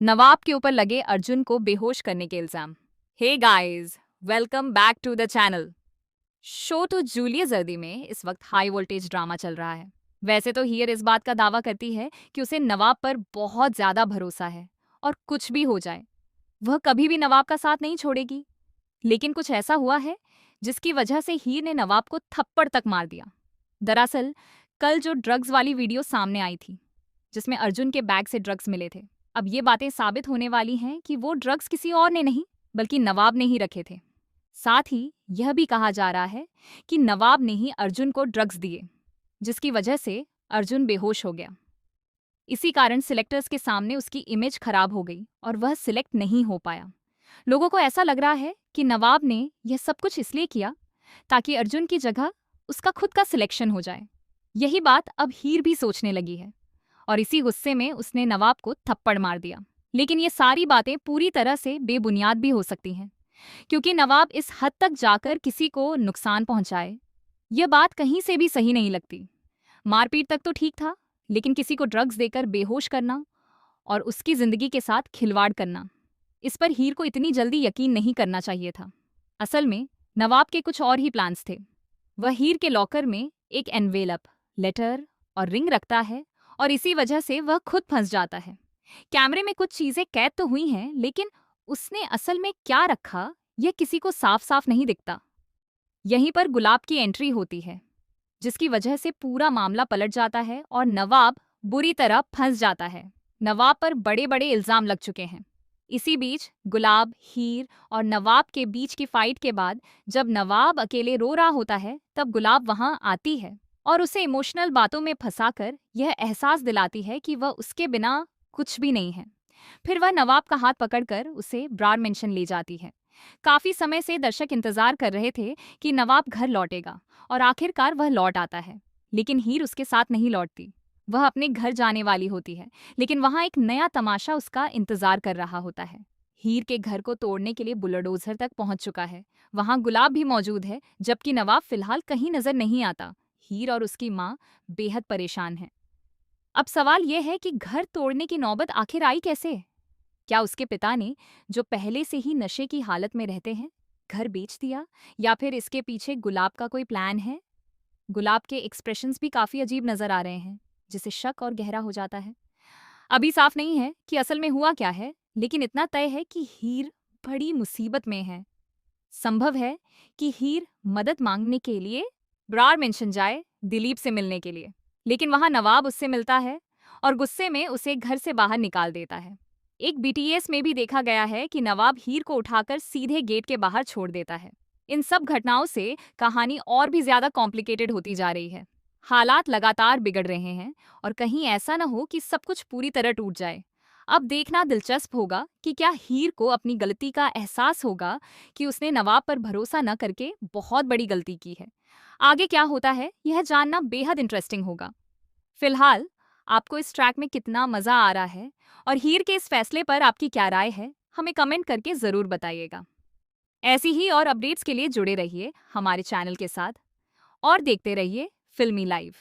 नवाब के ऊपर लगे अर्जुन को बेहोश करने के इल्जाम। Hey guys, welcome back to the channel. So तो जूलियस जर्दी में इस वक्त हाई वोल्टेज ड्रामा चल रहा है। वैसे तो हीर इस बात का दावा करती है कि उसे नवाब पर बहुत ज्यादा भरोसा है और कुछ भी हो जाए वह कभी भी नवाब का साथ नहीं छोड़ेगी। लेकिन कुछ ऐसा हुआ है जिसकी वजह से हीर ने नवाब को थप्पड़ तक मार दिया। दरअसल कल जो ड्रग्स वाली वीडियो सामने आई थी जिसमें अर्जुन के बैग से ड्रग्स मिले थे, अब ये बातें साबित होने वाली हैं कि वो ड्रग्स किसी और ने नहीं बल्कि नवाब ने ही रखे थे। साथ ही यह भी कहा जा रहा है कि नवाब ने ही अर्जुन को ड्रग्स दिए जिसकी वजह से अर्जुन बेहोश हो गया। इसी कारण सिलेक्टर्स के सामने उसकी इमेज खराब हो गई और वह सिलेक्ट नहीं हो पाया। लोगों को ऐसा लग रहा है कि नवाब ने यह सब कुछ इसलिए किया ताकि अर्जुन की जगह उसका खुद का सिलेक्शन हो जाए। यही बात अब हीर भी सोचने लगी है और इसी गुस्से में उसने नवाब को थप्पड़ मार दिया। लेकिन ये सारी बातें पूरी तरह से बेबुनियाद भी हो सकती हैं, क्योंकि नवाब इस हद तक जाकर किसी को नुकसान पहुंचाए, यह बात कहीं से भी सही नहीं लगती। मारपीट तक तो ठीक था, लेकिन किसी को ड्रग्स देकर बेहोश करना और उसकी जिंदगी के साथ खिलवाड़ करना, इस पर हीर को इतनी जल्दी यकीन नहीं करना चाहिए था। असल में नवाब के कुछ और ही प्लान्स थे। वह हीर के लॉकर में एक एनवेलप, लेटर और रिंग रखता है और इसी वजह से वह खुद फंस जाता है। कैमरे में कुछ चीजें कैद तो हुई हैं, लेकिन उसने असल में क्या रखा यह किसी को साफ साफ नहीं दिखता। यहीं पर गुलाब की एंट्री होती है जिसकी वजह से पूरा मामला पलट जाता है और नवाब बुरी तरह फंस जाता है। नवाब पर बड़े बड़े इल्जाम लग चुके हैं। इसी बीच गुलाब, हीर और नवाब के बीच की फाइट के बाद जब नवाब अकेले रो रहा होता है तब गुलाब वहां आती है और उसे इमोशनल बातों में फंसाकर यह एहसास दिलाती है कि वह उसके बिना कुछ भी नहीं है। फिर वह नवाब का हाथ पकड़कर उसे ब्रार मेंशन ले जाती है। काफी समय से दर्शक इंतजार कर रहे थे कि नवाब घर लौटेगा और आखिरकार वह लौट आता है। लेकिन हीर उसके साथ नहीं लौटती। वह अपने घर जाने वाली होती है, लेकिन वहां एक नया तमाशा उसका इंतजार कर रहा होता है। हीर के घर को तोड़ने के लिए बुलडोजर तक पहुंच चुका है। वहां गुलाब भी मौजूद है, जबकि नवाब फिलहाल कहीं नजर नहीं आता। हीर और उसकी माँ बेहद परेशान है। अब सवाल यह है कि घर तोड़ने की नौबत आखिर आई कैसे? क्या उसके पिता ने, जो पहले से ही नशे की हालत में रहते हैं, घर बेच दिया, या फिर इसके पीछे गुलाब का कोई प्लान है? गुलाब के एक्सप्रेशंस भी काफी अजीब नजर आ रहे हैं, जिससे शक और गहरा हो जाता है। अभी साफ नहीं है कि असल में हुआ क्या है, लेकिन इतना तय है कि हीर बड़ी मुसीबत में है। संभव है कि हीर मदद मांगने के लिए ब्रार मेंशन जाए, दिलीप से मिलने के लिए, लेकिन वहां नवाब उससे मिलता है और गुस्से में उसे घर से बाहर निकाल देता है। एक बीटीएस में भी देखा गया है कि नवाब हीर को उठाकर सीधे गेट के बाहर छोड़ देता है। इन सब घटनाओं से कहानी और भी ज्यादा कॉम्प्लिकेटेड होती जा रही है। हालात लगातार बिगड़ रहे हैं और कहीं ऐसा न हो कि सब कुछ पूरी तरह टूट जाए। अब देखना दिलचस्प होगा कि क्या हीर को अपनी गलती का एहसास होगा कि उसने नवाब पर भरोसा न करके बहुत बड़ी गलती की है। आगे क्या होता है यह जानना बेहद इंटरेस्टिंग होगा। फिलहाल आपको इस ट्रैक में कितना मजा आ रहा है और हीर के इस फैसले पर आपकी क्या राय है, हमें कमेंट करके जरूर बताइएगा। ऐसी ही और अपडेट्स के लिए जुड़े रहिए हमारे चैनल के साथ और देखते रहिए फिल्मी लाइव।